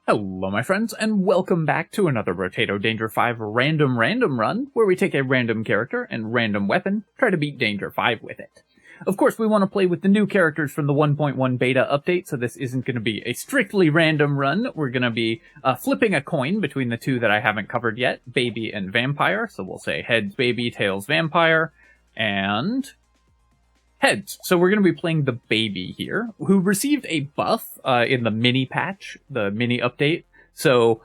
Hello my friends, and welcome back to another Brotato Danger 5 random run, where we take a random character and random weapon, try to beat Danger 5 with it. Of course, we want to play with the new characters from the 1.1 beta update, so this isn't going to be a strictly random run. We're going to be flipping a coin between the two that I haven't covered yet, Baby and Vampire. So we'll say heads Baby, tails Vampire, and heads. So we're going to be playing the Baby here, who received a buff in the mini patch, the mini update. So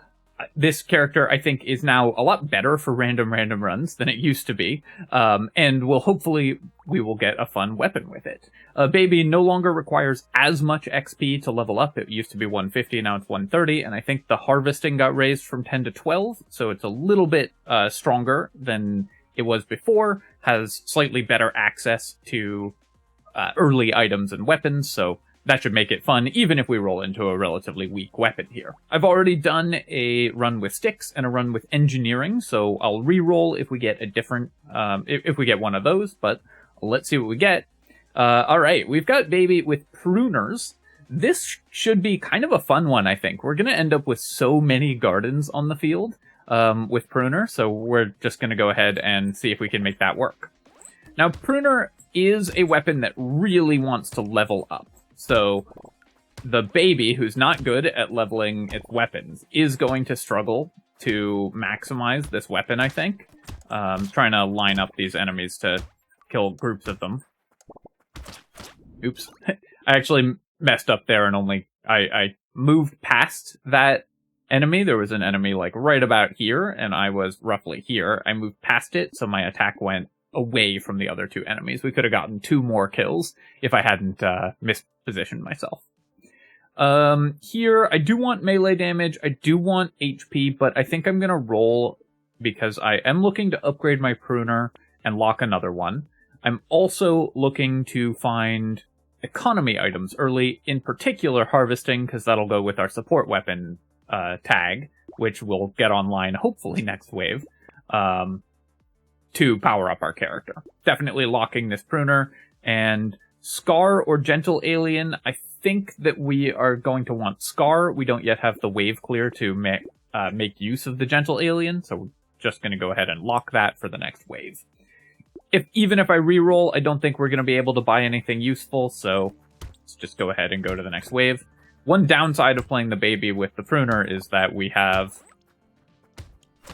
this character, I think, is now a lot better for random runs than it used to be. And hopefully we will get a fun weapon with it. Baby no longer requires as much XP to level up. It used to be 150, now it's 130. And I think the harvesting got raised from 10 to 12. So it's a little bit stronger than it was before. Has slightly better access to early items and weapons, so that should make it fun, even if we roll into a relatively weak weapon here. I've already done a run with sticks and a run with engineering, so I'll re-roll if we get a different, if we get one of those, but let's see what we get. Alright, we've got Baby with pruners. This should be kind of a fun one, I think. We're gonna end up with so many gardens on the field with Pruner, so we're just gonna go ahead and see if we can make that work. Now, Pruner is a weapon that really wants to level up. So the Baby, who's not good at leveling its weapons, is going to struggle to maximize this weapon, I think. Trying to line up these enemies to kill groups of them. Oops. I actually messed up there and I moved past that enemy. There was an enemy like right about here, and I was roughly here. I moved past it, so my attack went away from the other two enemies. We could have gotten 2 more kills if I hadn't mispositioned myself. Here, I do want melee damage, I do want HP, but I think I'm going to roll because I am looking to upgrade my Pruner and lock another one. I'm also looking to find economy items early, in particular harvesting, because that'll go with our support weapon tag, which we'll get online hopefully next wave. To power up our character. Definitely locking this Pruner. And Scar or Gentle Alien, I think that we are going to want Scar. We don't yet have the wave clear to make use of the Gentle Alien, so we're just going to go ahead and lock that for the next wave. Even if I reroll, I don't think we're going to be able to buy anything useful, so let's just go ahead and go to the next wave. One downside of playing the Baby with the Pruner is that we have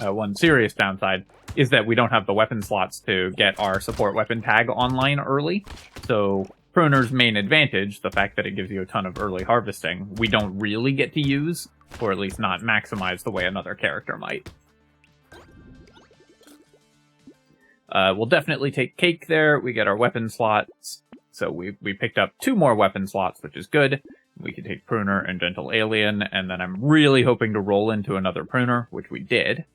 one serious downside, is that we don't have the weapon slots to get our support weapon tag online early. So Pruner's main advantage, the fact that it gives you a ton of early harvesting, we don't really get to use, or at least not maximize the way another character might. We'll definitely take Cake there. We get our weapon slots. So we picked up 2 more weapon slots, which is good. We can take Pruner and Gentle Alien, and then I'm really hoping to roll into another Pruner, which we did.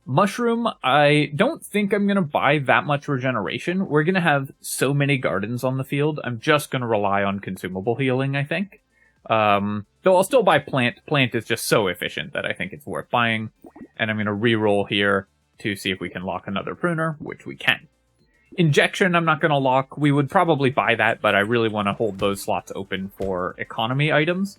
Mushroom, I don't think I'm going to buy that much regeneration. We're going to have so many gardens on the field. I'm just going to rely on consumable healing, I think. Though I'll still buy plant. Plant is just so efficient that I think it's worth buying. And I'm going to re-roll here to see if we can lock another Pruner, which we can. Injection, I'm not going to lock. We would probably buy that, but I really want to hold those slots open for economy items.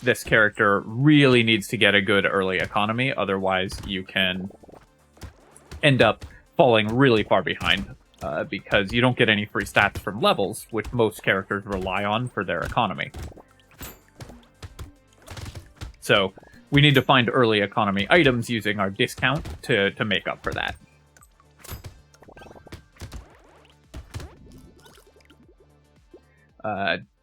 This character really needs to get a good early economy, otherwise you can end up falling really far behind, because you don't get any free stats from levels, which most characters rely on for their economy. So we need to find early economy items using our discount to make up for that.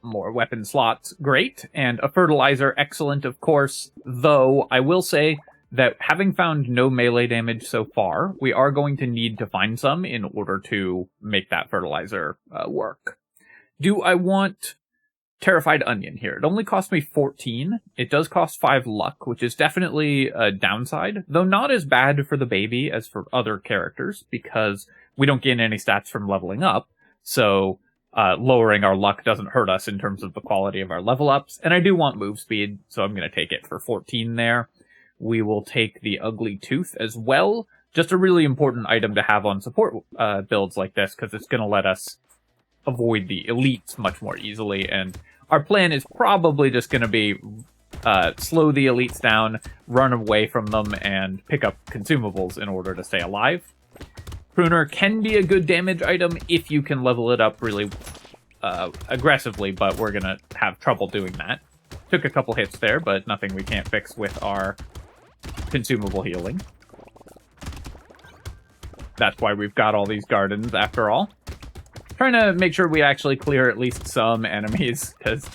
More weapon slots, great, and a fertilizer, excellent, of course, though I will say that having found no melee damage so far, we are going to need to find some in order to make that fertilizer work. Do I want Terrified Onion here? It only cost me 14. It does cost 5 luck, which is definitely a downside, though not as bad for the Baby as for other characters, because we don't gain any stats from leveling up, so lowering our luck doesn't hurt us in terms of the quality of our level ups. And I do want move speed, so I'm going to take it for 14 there. We will take the Ugly Tooth as well. Just a really important item to have on support builds like this, because it's going to let us avoid the elites much more easily. And our plan is probably just going to be slow the elites down, run away from them, and pick up consumables in order to stay alive. Pruner can be a good damage item if you can level it up really aggressively, but we're going to have trouble doing that. Took a couple hits there, but nothing we can't fix with our consumable healing. That's why we've got all these gardens, after all. Trying to make sure we actually clear at least some enemies, because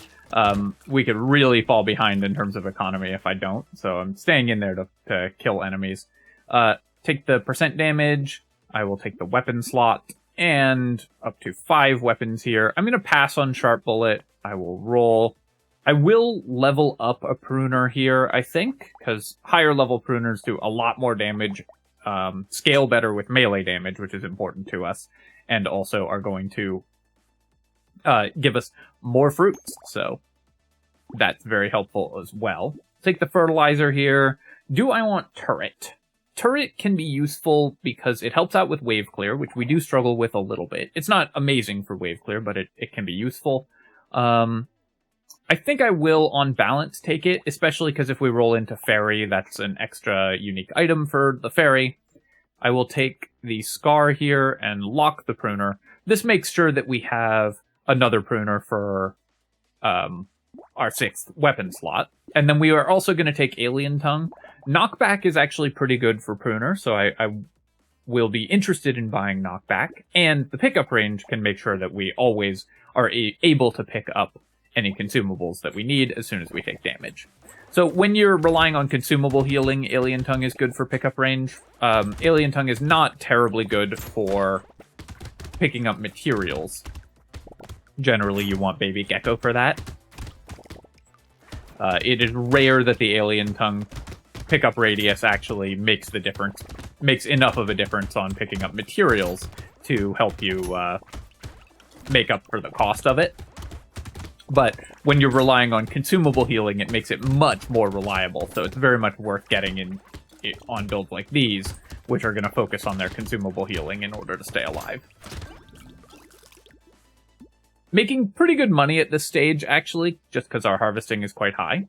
we could really fall behind in terms of economy if I don't. So I'm staying in there to kill enemies. Take the % damage. I will take the weapon slot, and up to 5 weapons here. I'm going to pass on Sharp Bullet. I will roll. I will level up a Pruner here, I think, because higher level Pruners do a lot more damage, scale better with melee damage, which is important to us, and also are going to give us more fruits, so that's very helpful as well. Take the Fertilizer here. Do I want Turret? Turret can be useful because it helps out with wave clear, which we do struggle with a little bit. It's not amazing for wave clear, but it can be useful. I think I will, on balance, take it, especially because if we roll into Fairy, that's an extra unique item for the Fairy. I will take the Scar here and lock the Pruner. This makes sure that we have another Pruner for our 6th weapon slot. And then we are also going to take Alien Tongue. Knockback is actually pretty good for Pruner, so I will be interested in buying Knockback. And the pickup range can make sure that we always are able to pick up any consumables that we need as soon as we take damage. So when you're relying on consumable healing, Alien Tongue is good for pickup range. Alien Tongue is not terribly good for picking up materials. Generally, you want Baby Gecko for that. It is rare that the Alien Tongue pickup radius actually makes the difference, makes enough of a difference on picking up materials to help you make up for the cost of it. But when you're relying on consumable healing, it makes it much more reliable, so it's very much worth getting on builds like these, which are going to focus on their consumable healing in order to stay alive. Making pretty good money at this stage, actually, just because our harvesting is quite high.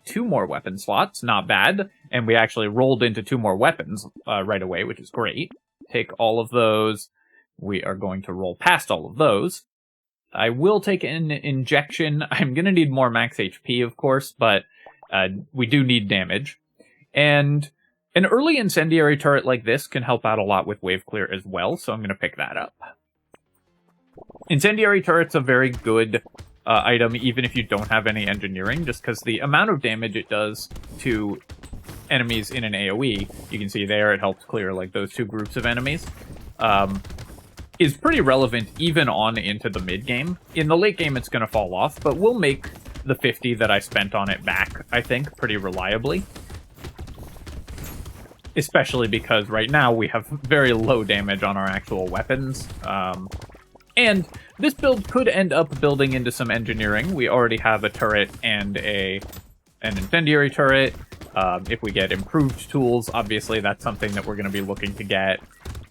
2 more weapon slots, not bad, and we actually rolled into 2 more weapons right away, which is great. Take all of those. We are going to roll past all of those. I will take an injection. I'm going to need more max HP, of course, but we do need damage. And an early incendiary turret like this can help out a lot with wave clear as well, so I'm going to pick that up. Incendiary turret's a very good item, even if you don't have any engineering, just because the amount of damage it does to enemies in an AoE, you can see there it helps clear like those 2 groups of enemies, is pretty relevant even on into the mid-game. In the late game, it's going to fall off, but we'll make the 50 that I spent on it back, I think, pretty reliably. Especially because right now we have very low damage on our actual weapons. And this build could end up building into some engineering. We already have a turret and an incendiary turret. If we get improved tools, obviously that's something that we're going to be looking to get,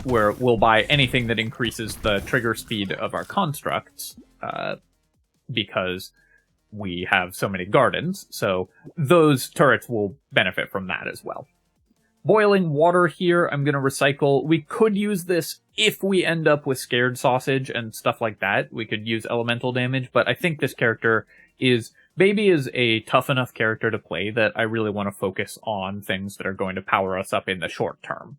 where we'll buy anything that increases the trigger speed of our constructs, because we have so many gardens, so those turrets will benefit from that as well. Boiling water here, I'm going to recycle. We could use this if we end up with Scared Sausage and stuff like that. We could use elemental damage, but I think this character is... Baby is a tough enough character to play that I really want to focus on things that are going to power us up in the short term.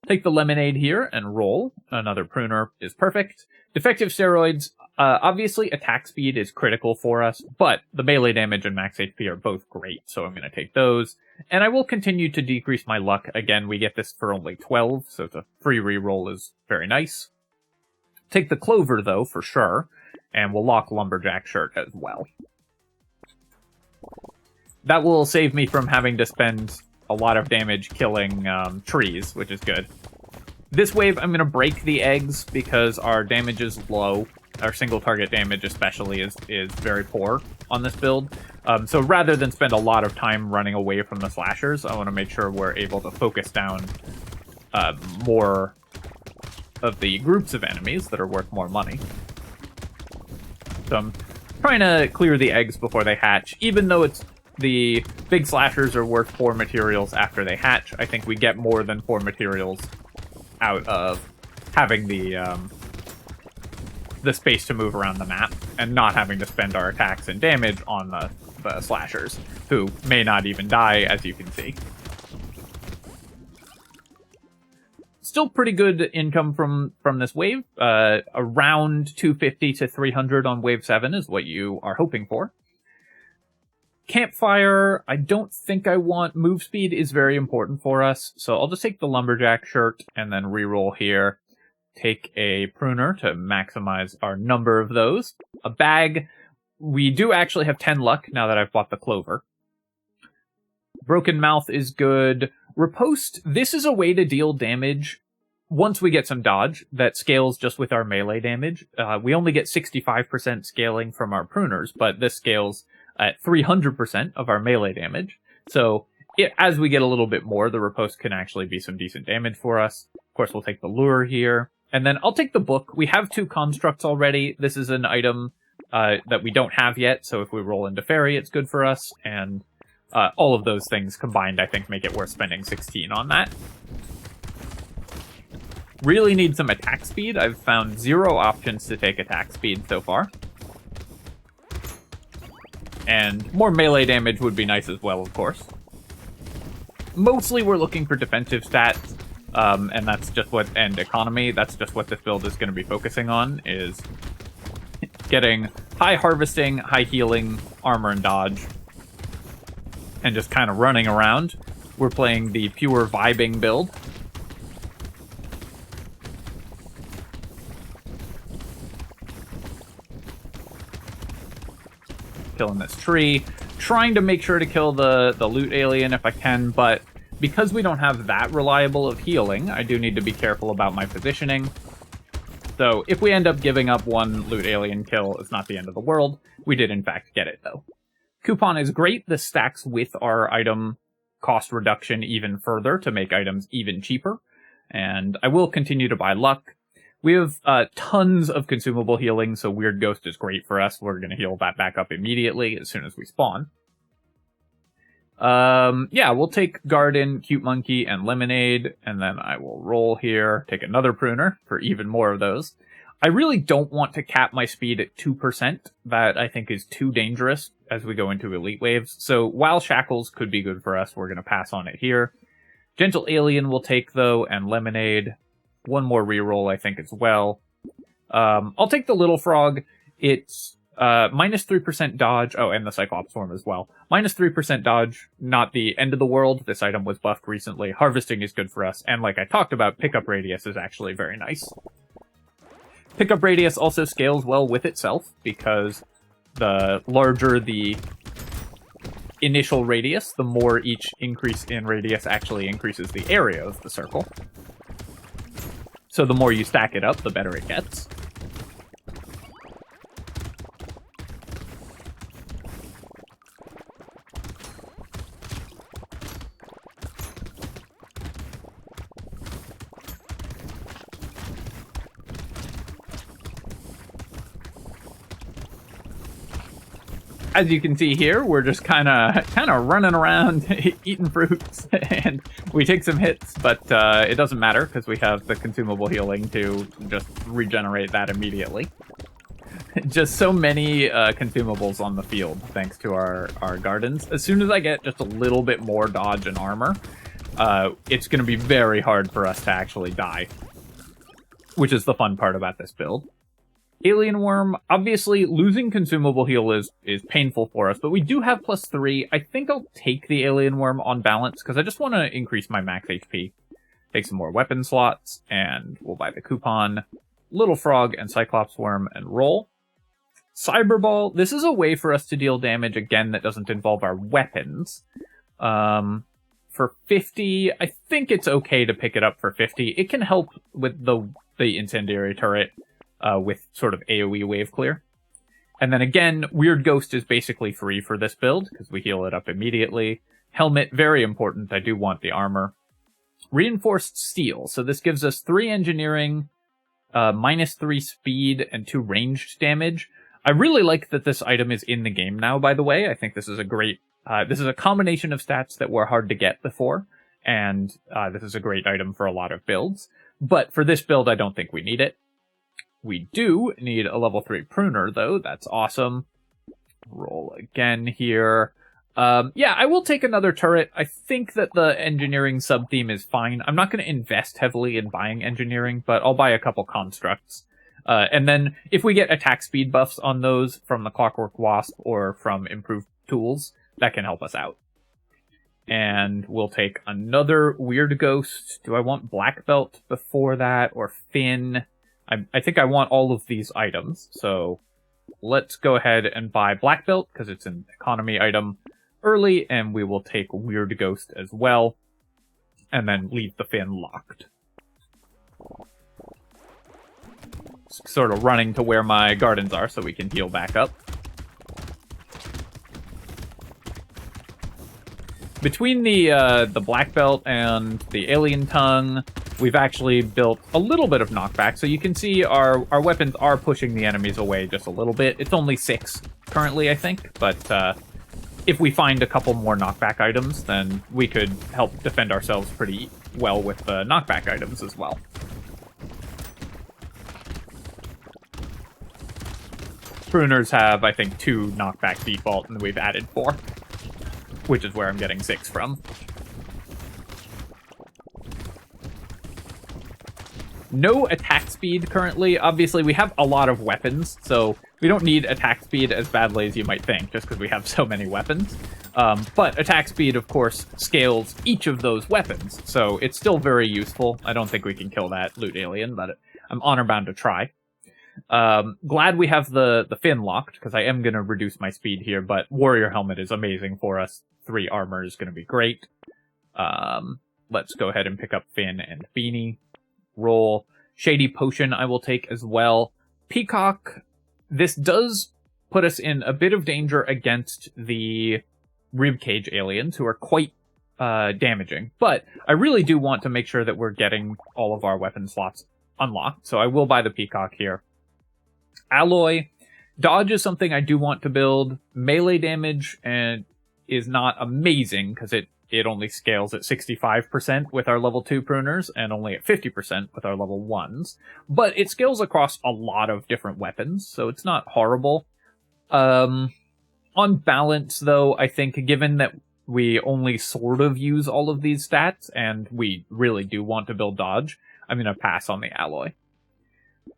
Take the lemonade here and roll. Another Pruner is perfect. Defective steroids. Obviously, attack speed is critical for us, but the melee damage and max HP are both great, so I'm going to take those. And I will continue to decrease my luck. Again, we get this for only 12, so the free reroll is very nice. Take the clover, though, for sure, and we'll lock Lumberjack Shirt as well. That will save me from having to spend a lot of damage killing trees, which is good. This wave, I'm going to break the eggs because our damage is low. Our single target damage especially is very poor on this build. So rather than spend a lot of time running away from the slashers, I want to make sure we're able to focus down more of the groups of enemies that are worth more money. So I'm trying to clear the eggs before they hatch, even though it's the big slashers are worth 4 materials after they hatch. I think we get more than 4 materials out of having the space to move around the map and not having to spend our attacks and damage on the slashers, who may not even die, as you can see. Still pretty good income from this wave. Around 250 to 300 on wave 7 is what you are hoping for. Campfire, I don't think I want. Move speed is very important for us, so I'll just take the Lumberjack shirt and then reroll here. Take a Pruner to maximize our number of those. A bag, we do actually have 10 luck now that I've bought the Clover. Broken Mouth is good. Riposte, this is a way to deal damage once we get some dodge that scales just with our melee damage. We only get 65% scaling from our Pruners, but this scales at 300% of our melee damage. So as we get a little bit more, the Riposte can actually be some decent damage for us. Of course, we'll take the Lure here. And then I'll take the Book. We have 2 constructs already. This is an item that we don't have yet, so if we roll into Fairy, it's good for us. And all of those things combined, I think, make it worth spending 16 on that. Really need some attack speed. I've found 0 options to take attack speed so far. And more melee damage would be nice as well, of course. Mostly we're looking for defensive stats, and that's just what, and economy, that's just what this build is going to be focusing on, is getting high harvesting, high healing, armor and dodge, and just kind of running around. We're playing the pure vibing build. Killing this tree, trying to make sure to kill the loot alien if I can, but because we don't have that reliable of healing, I do need to be careful about my positioning. So if we end up giving up 1 loot alien kill, it's not the end of the world. We did in fact get it though. Coupon is great. This stacks with our item cost reduction even further to make items even cheaper. And I will continue to buy luck. We have tons of consumable healing, so Weird Ghost is great for us. We're going to heal that back up immediately as soon as we spawn. Yeah, we'll take Garden, Cute Monkey, and Lemonade, and then I will roll here, take another Pruner for even more of those. I really don't want to cap my speed at 2%. That, I think, is too dangerous as we go into Elite Waves. So while Shackles could be good for us, we're going to pass on it here. Gentle Alien we'll take, though, and Lemonade. 1 more reroll, I think, as well. I'll take the Little Frog. It's minus 3% dodge. Oh, and the Cyclops Worm as well. Minus 3% dodge, not the end of the world. This item was buffed recently. Harvesting is good for us. And like I talked about, Pickup Radius is actually very nice. Pickup Radius also scales well with itself, because the larger the initial radius, the more each increase in radius actually increases the area of the circle. So the more you stack it up, the better it gets. As you can see here, we're just kind of running around, eating fruits, and we take some hits, but it doesn't matter because we have the consumable healing to just regenerate that immediately. Just so many consumables on the field, thanks to our gardens. As soon as I get just a little bit more dodge and armor, it's going to be very hard for us to actually die, which is the fun part about this build. Alien Worm, obviously losing consumable heal is painful for us, but we do have +3. I think I'll take the Alien Worm on balance, because I just want to increase my max HP. Take some more weapon slots, and we'll buy the coupon, Little Frog, and Cyclops Worm, and roll. Cyberball, this is a way for us to deal damage, again, that doesn't involve our weapons. For 50, I think it's okay to pick it up for 50. It can help with the incendiary turret, with sort of AoE wave clear. And then again, Weird Ghost is basically free for this build, because we heal it up immediately. Helmet, very important, I do want the armor. Reinforced Steel, so this gives us 3 engineering, -3 speed, and 2 ranged damage. I really like that this item is in the game now, by the way. I think this is a great This is a combination of stats that were hard to get before, and this is a great item for a lot of builds. But for this build, I don't think we need it. We do need a level 3 Pruner, though. That's awesome. Roll again here. Yeah, I will take another turret. I think that the engineering sub-theme is fine. I'm not going to invest heavily in buying engineering, but I'll buy a couple constructs. And then if we get attack speed buffs on those from the Clockwork Wasp or from improved tools, that can help us out. And we'll take another Weird Ghost. Do I want Black Belt before that, or Fin? I think I want all of these items, so let's go ahead and buy Black Belt, because it's an economy item early, and we will take Weird Ghost as well, and then leave the Fin locked. Sort of running to where my gardens are so we can heal back up. Between the Black Belt and the Alien Tongue, we've actually built a little bit of knockback, so you can see our weapons are pushing the enemies away just a little bit. It's only 6 currently, I think, but if we find a couple more knockback items, then we could help defend ourselves pretty well with the knockback items as well. Pruners have, I think, 2 knockback default, and we've added 4, which is where I'm getting 6 from. No attack speed currently. Obviously, we have a lot of weapons, so we don't need attack speed as badly as you might think, just because we have so many weapons. But attack speed, of course, scales each of those weapons, so it's still very useful. I don't think we can kill that loot alien, but I'm honor-bound to try. Glad we have the Fin locked, because I am going to reduce my speed here, but Warrior Helmet is amazing for us. 3 armor is going to be great. Let's go ahead and pick up Fin and Beanie. Roll. Shady Potion I will take as well. Peacock, this does put us in a bit of danger against the Ribcage aliens, who are quite damaging, but I really do want to make sure that we're getting all of our weapon slots unlocked, so I will buy the Peacock here. Alloy. Dodge is something I do want to build. Melee damage and is not amazing, because it only scales at 65% with our level 2 pruners, and only at 50% with our level 1s. But it scales across a lot of different weapons, so it's not horrible. On balance, though, I think given that we only sort of use all of these stats, and we really do want to build dodge, I'm going to pass on the alloy.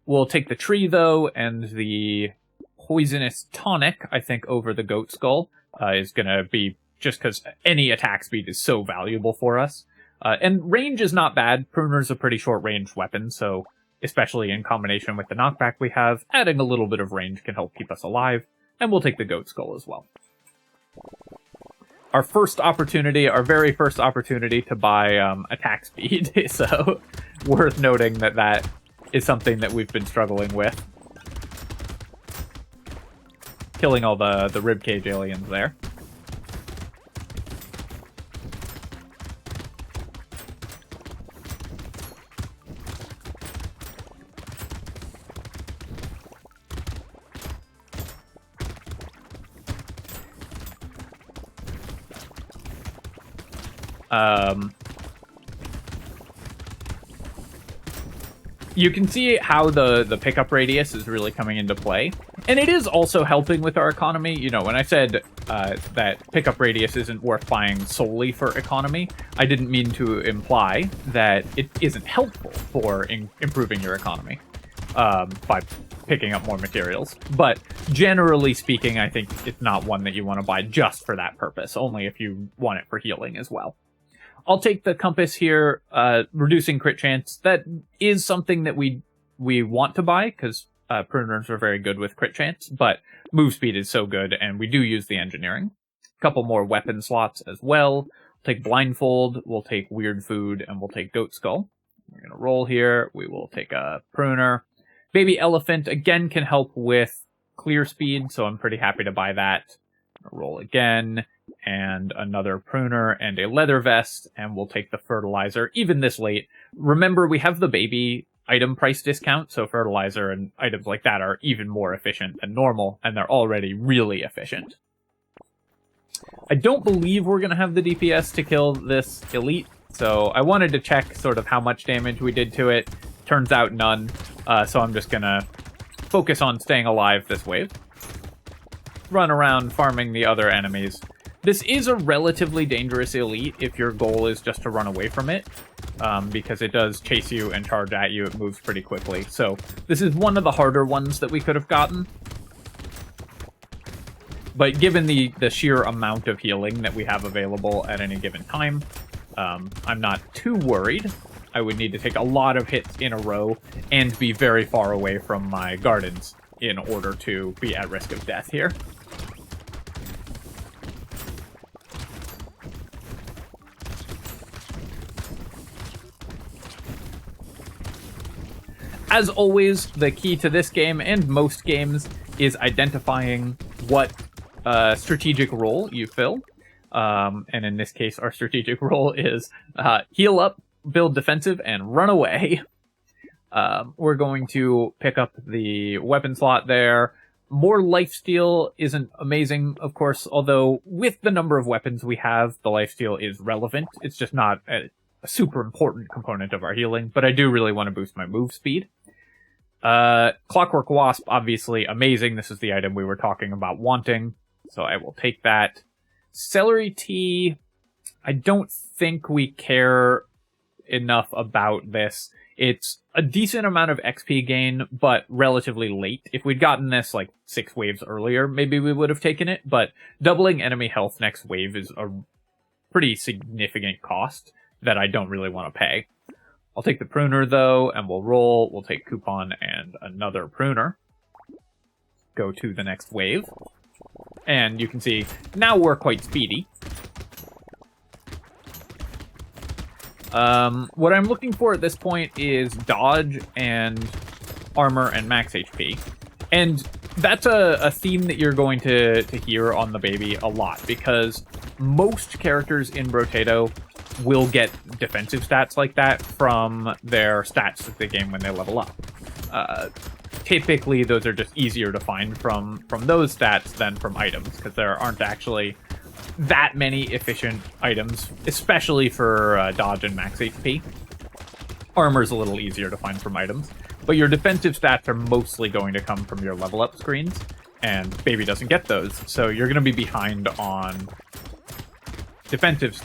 We'll take the tree, though, and the poisonous tonic, I think, over the goat skull is going to be just because any attack speed is so valuable for us. And range is not bad. Pruner's a pretty short-range weapon, so especially in combination with the knockback we have, adding a little bit of range can help keep us alive. And we'll take the goat skull as well. Our first opportunity, our very first opportunity to buy attack speed, so worth noting that that is something that we've been struggling with. Killing all the ribcage aliens there. You can see how the pickup radius is really coming into play. And it is also helping with our economy. You know, when I said that pickup radius isn't worth buying solely for economy, I didn't mean to imply that it isn't helpful for improving your economy by picking up more materials. But generally speaking, I think it's not one that you want to buy just for that purpose, only if you want it for healing as well. I'll take the compass here, reducing crit chance. That is something that we want to buy, because pruners are very good with crit chance, but move speed is so good, and we do use the engineering. A couple more weapon slots as well. We'll take blindfold, we'll take weird food, and we'll take goat skull. We're going to roll here. We will take a pruner. Baby elephant, again, can help with clear speed, so I'm pretty happy to buy that. Roll again. And another pruner and a leather vest, and we'll take the fertilizer even this late. Remember, we have the baby item price discount, so fertilizer and items like that are even more efficient than normal, and they're already really efficient. I don't believe we're going to have the DPS to kill this elite, so I wanted to check sort of how much damage we did to it. Turns out none, so I'm just going to focus on staying alive this wave. Run around farming the other enemies. This is a relatively dangerous elite if your goal is just to run away from it, because it does chase you and charge at you. It moves pretty quickly. So this is one of the harder ones that we could have gotten. But given the sheer amount of healing that we have available at any given time, I'm not too worried. I would need to take a lot of hits in a row and be very far away from my gardens in order to be at risk of death here. As always, the key to this game and most games is identifying what strategic role you fill. And in this case, our strategic role is heal up, build defensive, and run away. We're going to pick up the weapon slot there. More lifesteal isn't amazing, of course, although with the number of weapons we have, the lifesteal is relevant. It's just not a super important component of our healing, but I do really want to boost my move speed. Clockwork Wasp, obviously amazing. This is the item we were talking about wanting, so I will take that. Celery Tea, I don't think we care enough about this. It's a decent amount of XP gain, but relatively late. If we'd gotten this like 6 waves earlier, maybe we would have taken it, but doubling enemy health next wave is a pretty significant cost that I don't really want to pay. I'll take the Pruner, though, and we'll roll. We'll take Coupon and another Pruner. Go to the next wave. And you can see, now we're quite speedy. What I'm looking for at this point is dodge and armor and max HP. And that's a theme that you're going to hear on the baby a lot, because most characters in Brotato will get defensive stats like that from their stats that they gain when they level up. Typically, those are just easier to find from those stats than from items, because there aren't actually that many efficient items, especially for dodge and max HP. Armor's a little easier to find from items, but your defensive stats are mostly going to come from your level up screens, and Baby doesn't get those, so you're going to be behind on defensive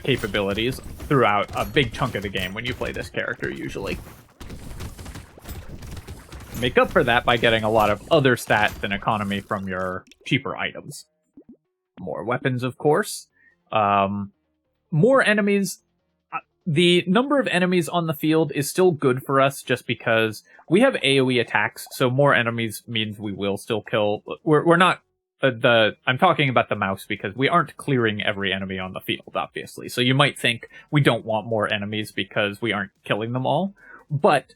capabilities throughout a big chunk of the game when you play this character, usually. Make up for that by getting a lot of other stats and economy from your cheaper items. More weapons, of course. More enemies. The number of enemies on the field is still good for us just because we have AoE attacks, so more enemies means we will still kill. We're not... I'm talking about the mouse because we aren't clearing every enemy on the field, obviously. So you might think we don't want more enemies because we aren't killing them all. But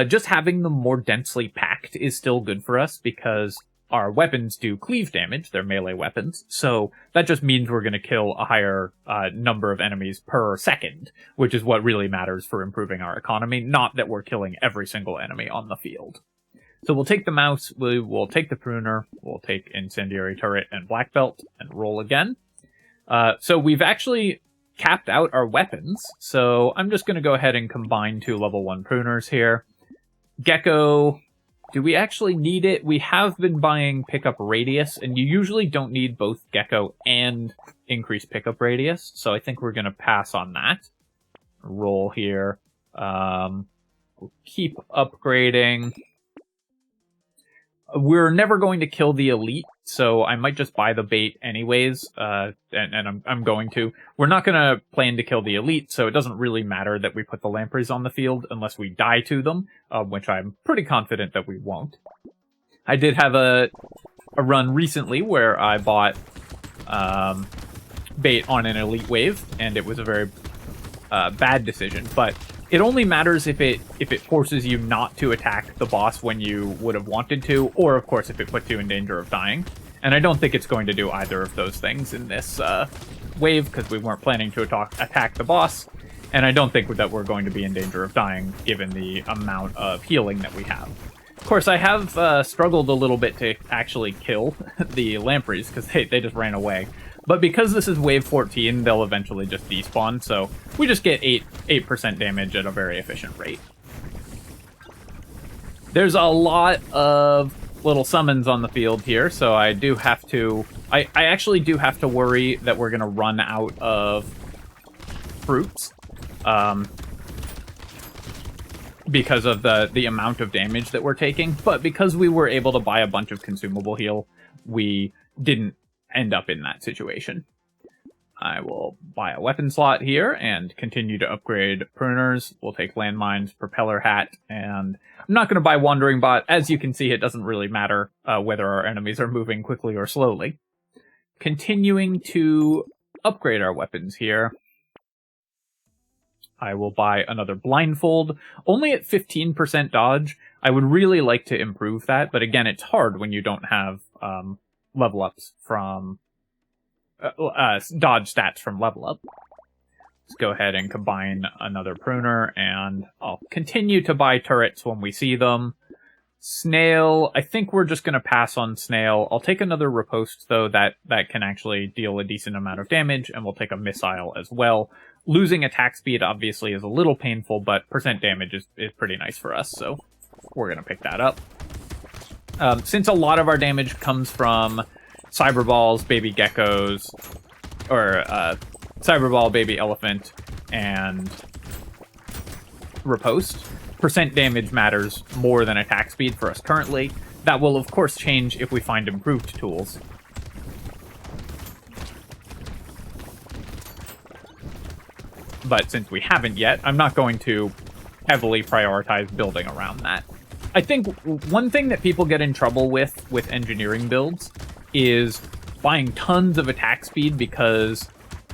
just having them more densely packed is still good for us because our weapons do cleave damage. They're melee weapons. So that just means we're going to kill a higher number of enemies per second, which is what really matters for improving our economy, not that we're killing every single enemy on the field. So we'll take the mouse, we'll take the Pruner, we'll take Incendiary Turret and Black Belt, and roll again. So we've actually capped out our weapons, so I'm just going to go ahead and combine 2 level 1 Pruners here. Gecko, do we actually need it? We have been buying Pickup Radius, and you usually don't need both Gecko and increased Pickup Radius, so I think we're going to pass on that. Roll here. We'll keep upgrading. We're never going to kill the elite, so I might just buy the bait anyways, and I'm going to. We're not going to plan to kill the elite, so it doesn't really matter that we put the lampreys on the field unless we die to them, which I'm pretty confident that we won't. I did have a run recently where I bought bait on an elite wave, and it was a very bad decision, but it only matters if it forces you not to attack the boss when you would have wanted to, or of course if it puts you in danger of dying. And I don't think it's going to do either of those things in this wave, because we weren't planning to attack the boss, and I don't think that we're going to be in danger of dying given the amount of healing that we have. Of course, I have struggled a little bit to actually kill the lampreys, because they just ran away. But because this is wave 14, they'll eventually just despawn, so we just get 8% damage at a very efficient rate. There's a lot of little summons on the field here, so I do have to... I actually do have to worry that we're going to run out of fruits. Because of the amount of damage that we're taking. But because we were able to buy a bunch of consumable heal, we didn't end up in that situation. I will buy a weapon slot here and continue to upgrade pruners. We'll take landmines, propeller hat, and I'm not going to buy wandering bot. As you can see, it doesn't really matter whether our enemies are moving quickly or slowly. Continuing to upgrade our weapons here. I will buy another blindfold, only at 15% dodge. I would really like to improve that, but again, it's hard when you don't have level ups from dodge stats from level up. Let's go ahead and combine another pruner, and I'll continue to buy turrets when we see them. Snail, I think we're just going to pass on Snail. I'll take another riposte, though, that can actually deal a decent amount of damage, and we'll take a missile as well. Losing attack speed, obviously, is a little painful, but percent damage is pretty nice for us, so we're going to pick that up. Since a lot of our damage comes from Cyberballs, Baby Geckos, or Cyberball, Baby Elephant, and Riposte, percent damage matters more than attack speed for us currently. That will, of course, change if we find improved tools. But since we haven't yet, I'm not going to heavily prioritize building around that. I think one thing that people get in trouble with engineering builds is buying tons of attack speed because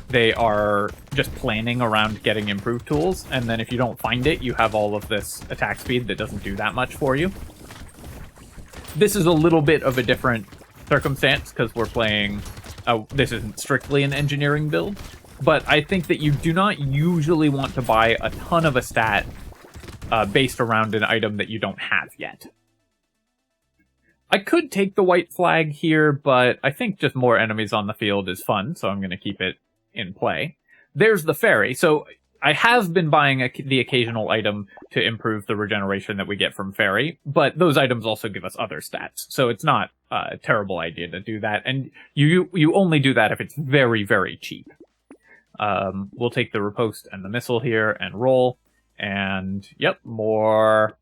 they are just planning around getting improved tools, and then if you don't find it, you have all of this attack speed that doesn't do that much for you. This is a little bit of a different circumstance because we're playing... this isn't strictly an engineering build, but I think that you do not usually want to buy a ton of a stat based around an item that you don't have yet. I could take the white flag here, but I think just more enemies on the field is fun, so I'm going to keep it in play. There's the fairy. So I have been buying the occasional item to improve the regeneration that we get from fairy, but those items also give us other stats, so it's not a terrible idea to do that, and you only do that if it's very, very cheap. We'll take the riposte and the missile here and roll, and yep, more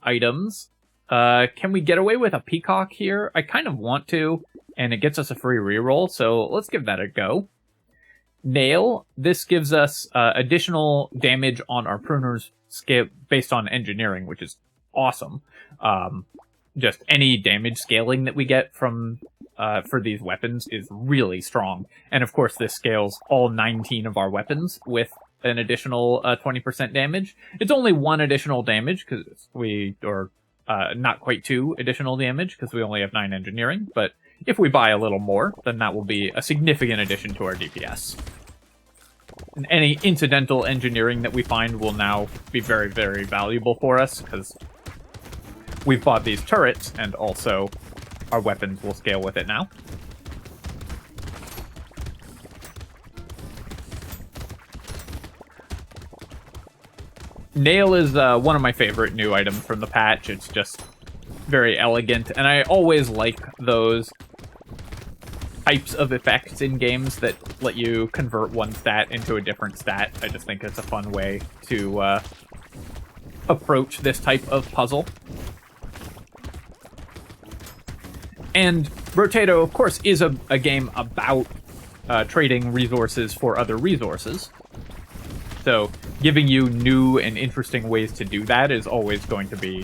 items. Can we get away with a peacock here? I kind of want to, and it gets us a free reroll, so let's give that a go. Nail, this gives us additional damage on our pruner's scale based on engineering, which is awesome. Just any damage scaling that we get from for these weapons is really strong. And of course, this scales all 19 of our weapons with an additional 20% damage. It's only one additional damage because not quite 2 additional damage because we only have 9 engineering, but if we buy a little more, then that will be a significant addition to our DPS. And any incidental engineering that we find will now be very, very valuable for us, because we've bought these turrets, and also our weapons will scale with it now. Nail is one of my favorite new items from the patch. It's just very elegant, and I always like those types of effects in games that let you convert one stat into a different stat. I just think it's a fun way to approach this type of puzzle. And Brotato, of course, is a game about trading resources for other resources. So giving you new and interesting ways to do that is always going to be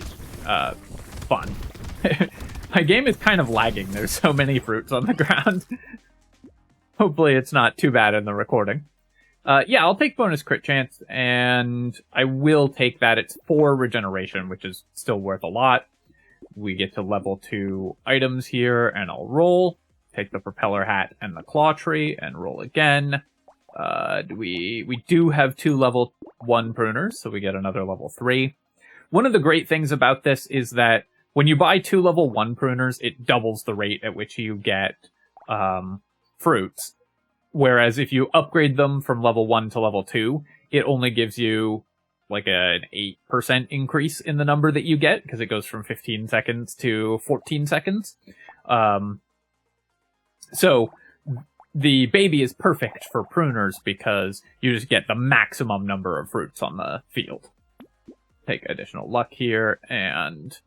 fun. My game is kind of lagging. There's so many fruits on the ground. Hopefully it's not too bad in the recording. Yeah, I'll take bonus crit chance, and I will take that. It's 4 regeneration, which is still worth a lot. We get to level 2 items here, and I'll roll. Take the propeller hat and the claw tree, and roll again. We do have 2 level 1 pruners, so we get another level 3. One of the great things about this is that when you buy 2 level 1 pruners, it doubles the rate at which you get fruits. Whereas if you upgrade them from level 1 to level 2, it only gives you like an 8% increase in the number that you get, because it goes from 15 seconds to 14 seconds. So the baby is perfect for pruners because you just get the maximum number of fruits on the field. Take additional luck here, and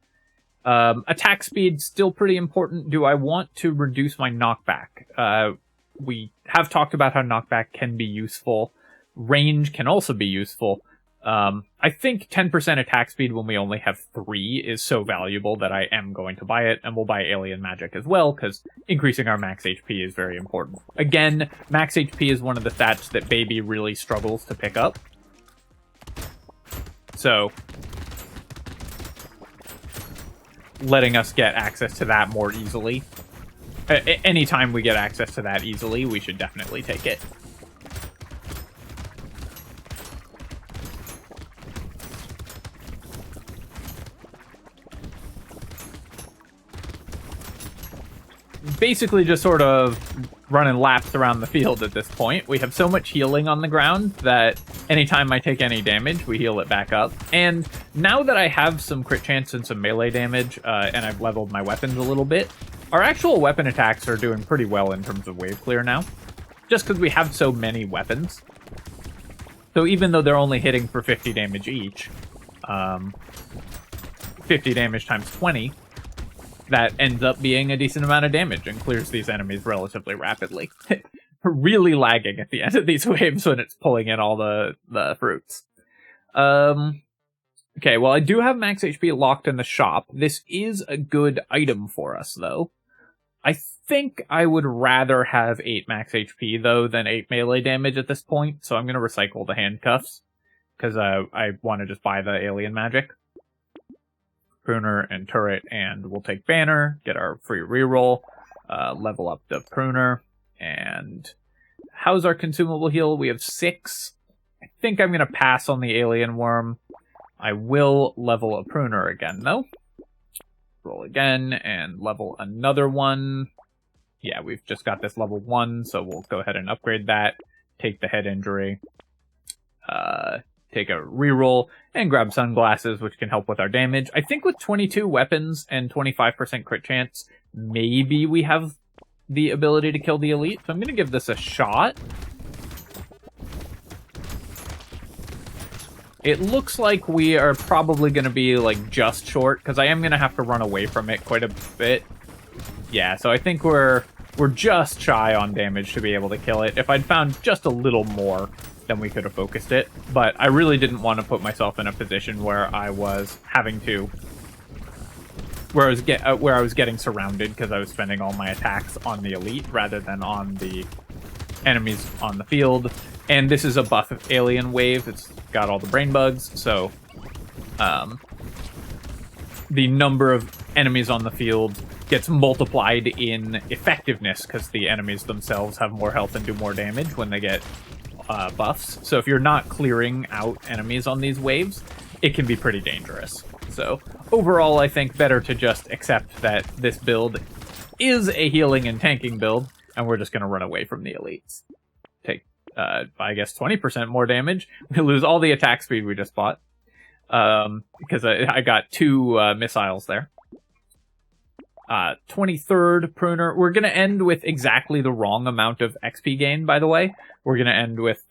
attack speed still pretty important. Do I want to reduce my knockback? We have talked about how knockback can be useful. Range can also be useful. I think 10% attack speed when we only have 3 is so valuable that I am going to buy it, and we'll buy alien magic as well, because increasing our max HP is very important. Again, max HP is one of the stats that baby really struggles to pick up. So letting us get access to that more easily. Anytime we get access to that easily, we should definitely take it. Basically just sort of running laps around the field at this point. We have so much healing on the ground that anytime I take any damage, we heal it back up. And now that I have some crit chance and some melee damage, and I've leveled my weapons a little bit, our actual weapon attacks are doing pretty well in terms of wave clear now, just because we have so many weapons. So even though they're only hitting for 50 damage each, 50 damage times 20, that ends up being a decent amount of damage and clears these enemies relatively rapidly. Really lagging at the end of these waves when it's pulling in all the fruits. Okay, well, I do have max HP locked in the shop. This is a good item for us, though. I think I would rather have 8 max HP, though, than 8 melee damage at this point, so I'm going to recycle the handcuffs, because I want to just buy the alien magic. Pruner and turret, and we'll take banner, get our free reroll, level up the pruner, and how's our consumable heal? We have 6. I think I'm going to pass on the alien worm. I will level a pruner again, though. Roll again, and level another one. Yeah, we've just got this level 1, so we'll go ahead and upgrade that. Take the head injury. Take a reroll, and grab sunglasses, which can help with our damage. I think with 22 weapons and 25% crit chance, maybe we have the ability to kill the elite. So I'm going to give this a shot. It looks like we are probably going to be like just short, because I am going to have to run away from it quite a bit. Yeah, so I think we're just shy on damage to be able to kill it. If I'd found just a little more, then we could have focused it. But I really didn't want to put myself in a position where I was having to, where I was getting surrounded because I was spending all my attacks on the elite rather than on the enemies on the field. And this is a buff alien wave. It's got all the brain bugs, so the number of enemies on the field gets multiplied in effectiveness because the enemies themselves have more health and do more damage when they get buffs. So if you're not clearing out enemies on these waves, it can be pretty dangerous. So overall, I think better to just accept that this build is a healing and tanking build, and we're just going to run away from the elites. Take, I guess, 20% more damage. We lose all the attack speed we just bought, because I got 2 missiles there. 23rd Pruner. We're going to end with exactly the wrong amount of XP gain, by the way. We're going to end with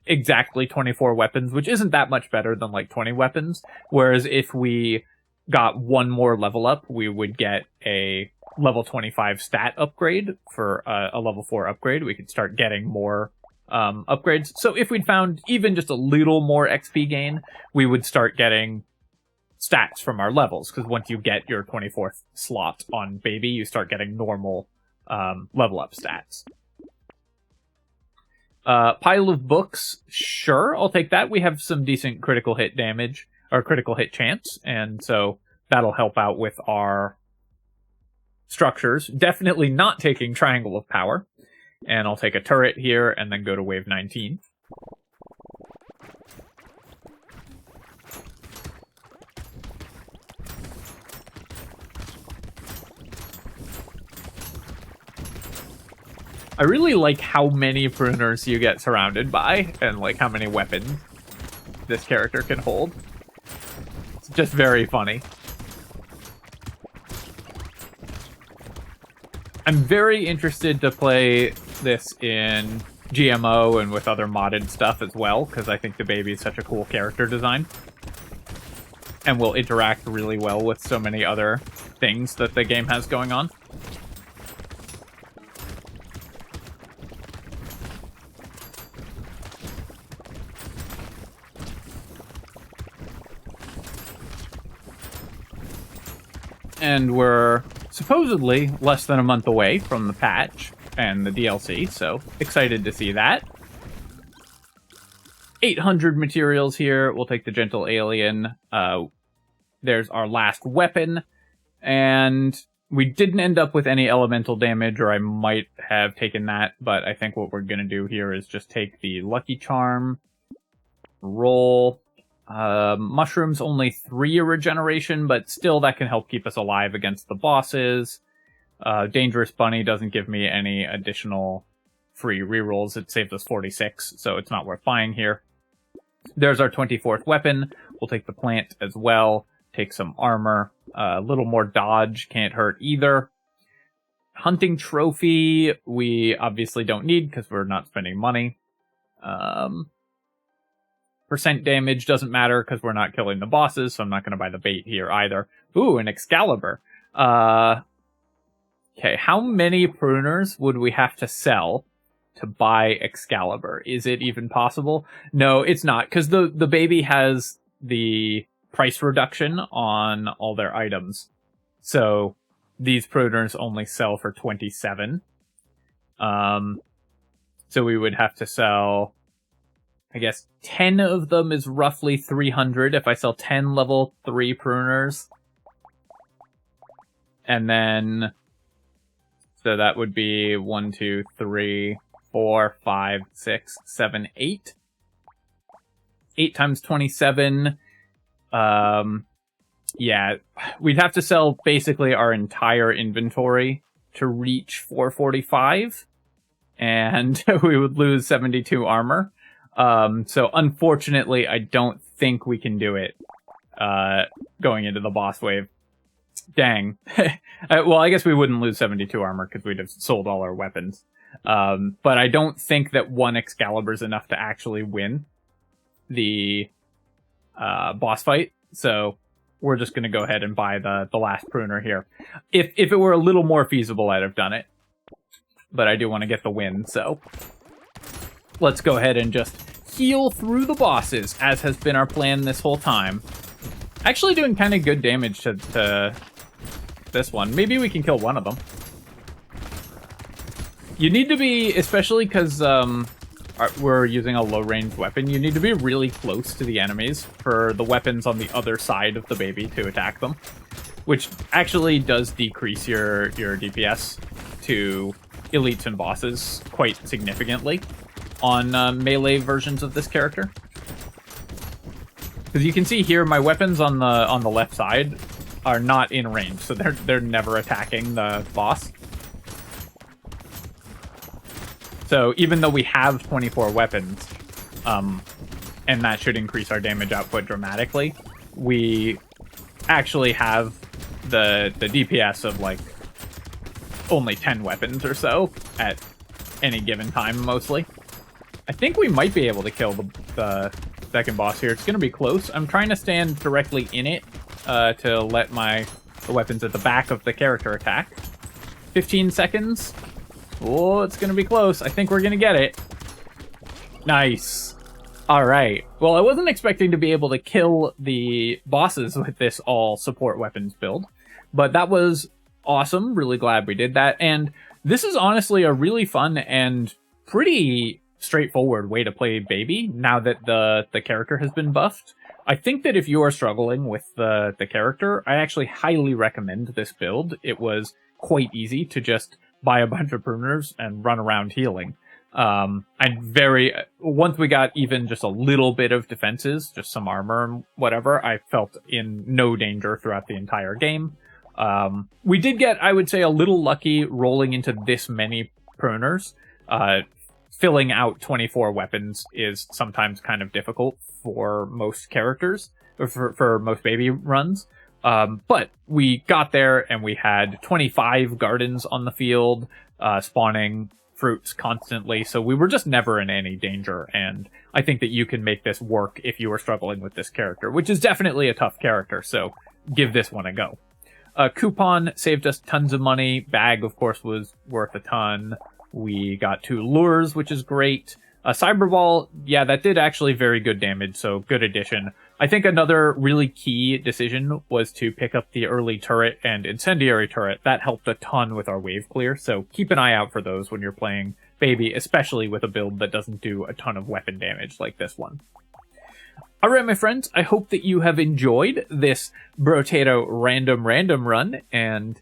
exactly 24 weapons, which isn't that much better than like 20 weapons. Whereas if we got 1 more level up, we would get a level 25 stat upgrade for a level 4 upgrade. We could start getting more upgrades. So if we'd found even just a little more XP gain, we would start getting stats from our levels, because once you get your 24th slot on baby, you start getting normal level up stats. Pile of books, sure, I'll take that. We have some decent critical hit damage, or critical hit chance, and so that'll help out with our structures. Definitely not taking Triangle of Power, and I'll take a turret here, and then go to wave 19. I really like how many pruners you get surrounded by, and like how many weapons this character can hold. It's just very funny. I'm very interested to play this in GMO and with other modded stuff as well, because I think the baby is such a cool character design. And will interact really well with so many other things that the game has going on. And we're supposedly less than a month away from the patch and the DLC, so excited to see that. 800 materials here. We'll take the Gentle Alien. There's our last weapon, and we didn't end up with any elemental damage, or I might have taken that, but I think what we're going to do here is just take the Lucky Charm, roll. Mushrooms only 3 regeneration, but still that can help keep us alive against the bosses. Dangerous Bunny doesn't give me any additional free rerolls. It saves us 46, so it's not worth buying here. There's our 24th weapon. We'll take the plant as well. Take some armor. A little more dodge. Can't hurt either. Hunting trophy we obviously don't need because we're not spending money. Percent damage doesn't matter because we're not killing the bosses, so I'm not going to buy the bait here either. Ooh, an Excalibur. Okay, how many pruners would we have to sell to buy Excalibur? Is it even possible? No, it's not, because the baby has the price reduction on all their items. So these pruners only sell for 27. So we would have to sell, I guess 10 of them is roughly 300 if I sell 10 level 3 pruners. And then, so that would be 1, 2, 3, 4, 5, 6, 7, 8. 8 times 27. Yeah, we'd have to sell basically our entire inventory to reach 445. And we would lose 72 armor. So unfortunately, I don't think we can do it, going into the boss wave. Dang. Well, I guess we wouldn't lose 72 armor because we'd have sold all our weapons. But I don't think that one Excalibur is enough to actually win the, boss fight. So we're just gonna go ahead and buy the last pruner here. If it were a little more feasible, I'd have done it. But I do want to get the win, so let's go ahead and just heal through the bosses, as has been our plan this whole time. Actually doing kind of good damage to this one. Maybe we can kill one of them. You need to be, especially because we're using a low-range weapon, you need to be really close to the enemies for the weapons on the other side of the baby to attack them. Which actually does decrease your DPS to elites and bosses quite significantly on melee versions of this character. Because you can see here, my weapons on the left side are not in range, so they're never attacking the boss. So even though we have 24 weapons, and that should increase our damage output dramatically, we actually have the DPS of like only 10 weapons or so at any given time, mostly. I think we might be able to kill the second boss here. It's going to be close. I'm trying to stand directly in it to let the weapons at the back of the character attack. 15 seconds. Oh, it's going to be close. I think we're going to get it. Nice. All right. Well, I wasn't expecting to be able to kill the bosses with this all support weapons build, but that was awesome. Really glad we did that. And this is honestly a really fun and pretty straightforward way to play baby now that the character has been buffed. I think that if you are struggling with the character, I actually highly recommend this build. It was quite easy to just buy a bunch of pruners and run around healing. Once we got even just a little bit of defenses, just some armor and whatever, I felt in no danger throughout the entire game. We did get, I would say, a little lucky rolling into this many pruners. filling out 24 weapons is sometimes kind of difficult for most characters, or for most baby runs. But we got there and we had 25 gardens on the field, spawning fruits constantly, so we were just never in any danger, and I think that you can make this work if you are struggling with this character, which is definitely a tough character, so give this one a go. Coupon saved us tons of money. Bag, of course, was worth a ton. We got 2 lures, which is great. Cyberball, yeah, that did actually very good damage, so good addition. I think another really key decision was to pick up the early turret and incendiary turret. That helped a ton with our wave clear, so keep an eye out for those when you're playing Baby, especially with a build that doesn't do a ton of weapon damage like this one. Alright, my friends, I hope that you have enjoyed this Brotato random run, and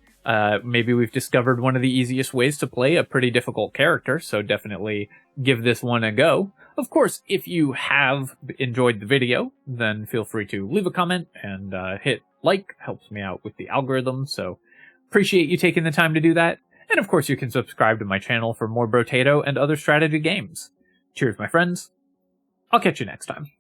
maybe we've discovered one of the easiest ways to play a pretty difficult character, so definitely give this one a go. Of course, if you have enjoyed the video, then feel free to leave a comment and hit like. Helps me out with the algorithm, so appreciate you taking the time to do that. And of course, you can subscribe to my channel for more Brotato and other strategy games. Cheers, my friends. I'll catch you next time.